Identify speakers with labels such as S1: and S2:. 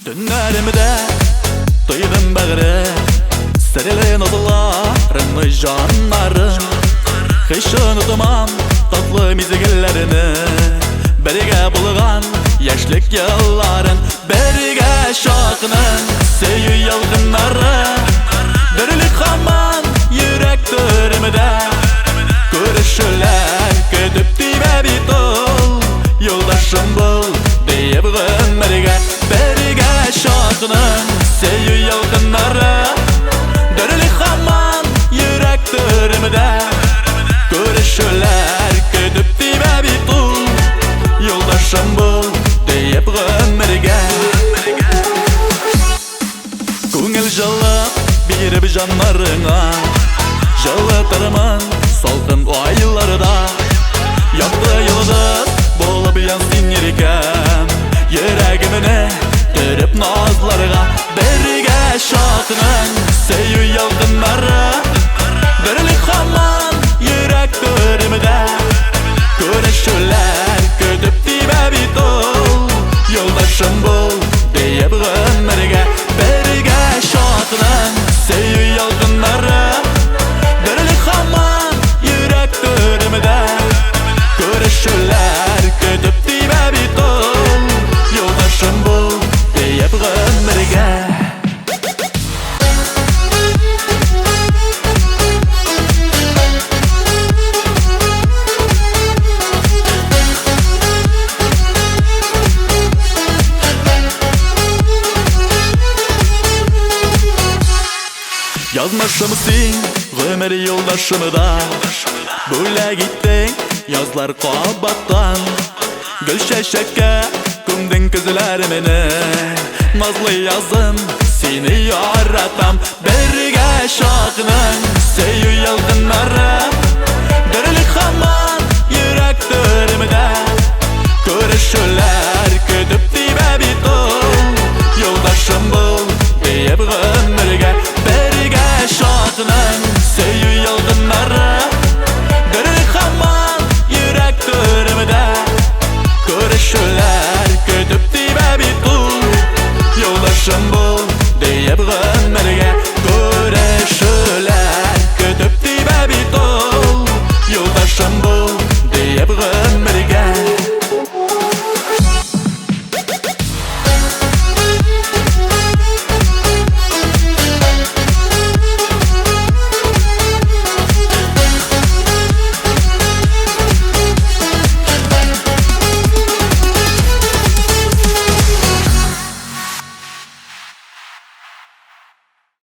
S1: Tünlerimde duydum bağrı Serilen odalarını canlarım Hiç unutmam tatlı mizgillerini Berige bulgan yaşlık yılların Berige şakının seyu yalgınları Dörülük haman yürek dörümde Görüşürler ködüp dibe bir dol Yoldaşım bul deyip gönmerge Berige şakının seyu yalgınları Dörülük haman yürek dörümde Görüşürler ködüp dibe bir dol Yoldaşım bul deyip gönmerge Көңіл жылып беріп жанларыңа Жылытырмын салқын айларда Яқты йылдыз болып янсын еркем Йөрәгімне түріп назларға Бірге шатының сөю ялғынлары Бірлік хаман йөрәк түрімде Көрішулер көтіп дибә бит ул Yoldaşım bul deyip gönmerge Berige şatının seyu yalgınları Dörülük haman yürek dörümde Görüşürler kötüp dibe bit ol Yoldaşım bul deyip gönmerge Yazmışım sen ömür yoldaşımı da Böyle gittin yazlar kabattan Gül şeşeke kumdun kızlarımını Nazlı yazım seni yaratam Berge şakının seyu yalgınları